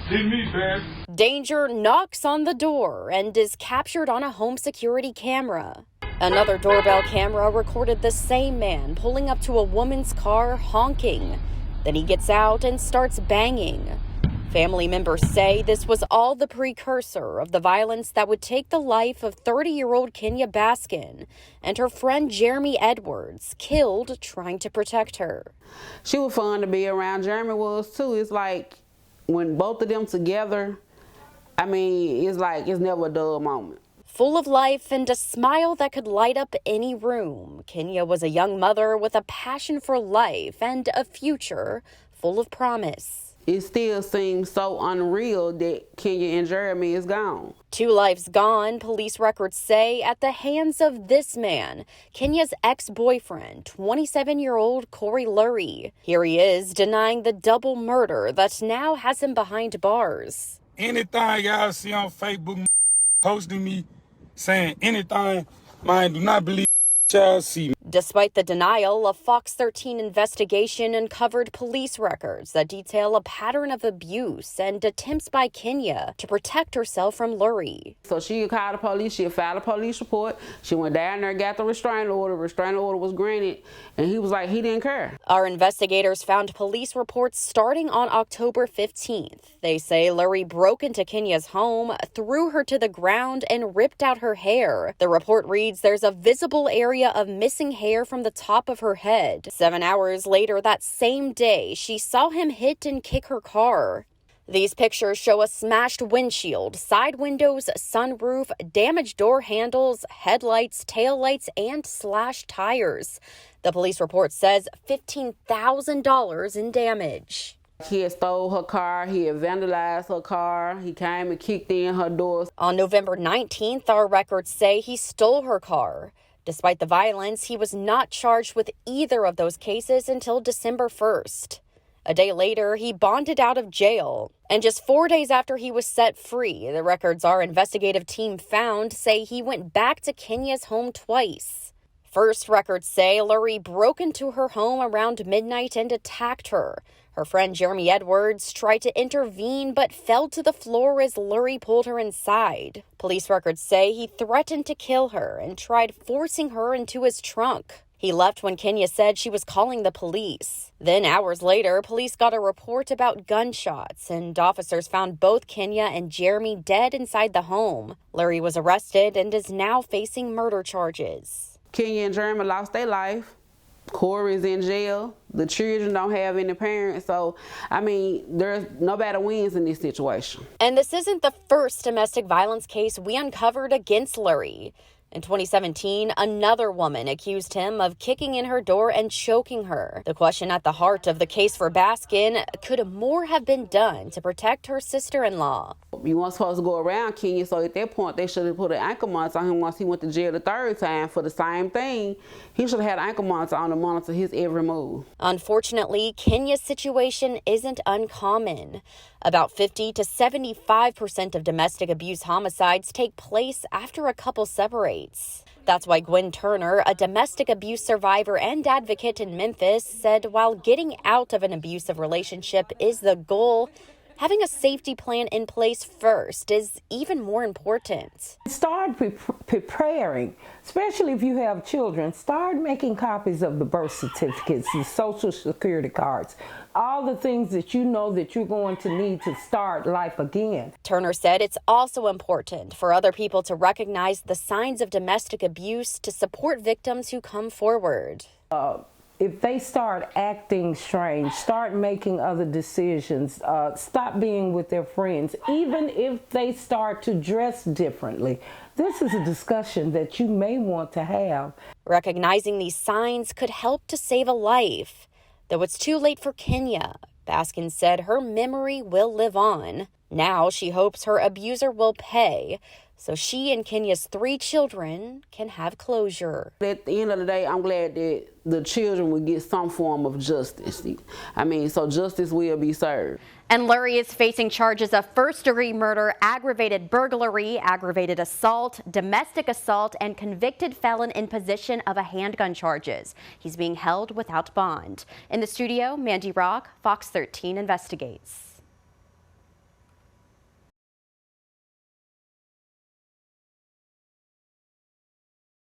Hit me, babe. Danger knocks on the door and is captured on a home security camera. Another doorbell camera recorded the same man pulling up to a woman's car honking. Then he gets out and starts banging. Family members say this was all the precursor of the violence that would take the life of 30-year-old Kenya Baskin and her friend Jeremy Edwards, killed trying to protect her. She was fun to be around. Jeremy was too. It's like when both of them together, I mean, it's like it's never a dull moment. Full of life and a smile that could light up any room, Kenya was a young mother with a passion for life and a future full of promise. It still seems so unreal that Kenya and Jeremy is gone. 2 lives gone, police records say, at the hands of this man, Kenya's ex-boyfriend, 27-year-old Corey Lurie. Here he is denying the double murder that now has him behind bars. Anything y'all see on Facebook posting me saying anything, man, do not believe y'all see me. Despite the denial, a Fox13 investigation uncovered police records that detail a pattern of abuse and attempts by Kenya to protect herself from Lurie. So she called the police, she filed a police report, she went down there, got the restraining order was granted, and he was like, he didn't care. Our investigators found police reports starting on October 15th. They say Lurie broke into Kenya's home, threw her to the ground, and ripped out her hair. The report reads there's a visible area of missing hair from the top of her head. 7 hours later that same day, she saw him hit and kick her car. These pictures show a smashed windshield, side windows, sunroof, damaged door handles, headlights, taillights, and slashed tires. The police report says $15,000 in damage. He had stole her car, he had vandalized her car, he came and kicked in her doors. On November 19th, our records say he stole her car. Despite the violence, he was not charged with either of those cases until December 1st. A day later, he bonded out of jail. And just 4 days after he was set free, the records our investigative team found say he went back to Kenya's home twice. First, records say Lurie broke into her home around midnight and attacked her. Her friend Jeremy Edwards tried to intervene but fell to the floor as Lurie pulled her inside. Police records say he threatened to kill her and tried forcing her into his trunk. He left when Kenya said she was calling the police. Then hours later, police got a report about gunshots, and officers found both Kenya and Jeremy dead inside the home. Lurie was arrested and is now facing murder charges. Kenya and Jeremy lost their life. Corey's in jail. The children don't have any parents. So, I mean, there's nobody wins in this situation. And this isn't the first domestic violence case we uncovered against Lurie. In 2017, another woman accused him of kicking in her door and choking her. The question at the heart of the case for Baskin, could more have been done to protect her sister-in-law? You weren't supposed to go around Kenya, so at that point, they should have put an ankle monitor on him once he went to jail the third time for the same thing. He should have had an ankle monitor on to monitor his every move. Unfortunately, Kenya's situation isn't uncommon. About 50 to 75% of domestic abuse homicides take place after a couple separates. That's why Gwen Turner, a domestic abuse survivor and advocate in Memphis, said while getting out of an abusive relationship is the goal, having a safety plan in place first is even more important. Start preparing, especially if you have children. Start making copies of the birth certificates, the social security cards, all the things that you know that you're going to need to start life again. Turner said it's also important for other people to recognize the signs of domestic abuse to support victims who come forward. If they start acting strange, start making other decisions, stop being with their friends, even if they start to dress differently, this is a discussion that you may want to have. Recognizing these signs could help to save a life. Though it's too late for Kenya, Baskin said her memory will live on. Now she hopes her abuser will pay, so she and Kenya's 3 children can have closure. At the end of the day, I'm glad that the children will get some form of justice. I mean, so justice will be served. And Lurie is facing charges of first-degree murder, aggravated burglary, aggravated assault, domestic assault, and convicted felon in possession of a handgun charges. He's being held without bond. In the studio, Mandy Rock, Fox 13 investigates.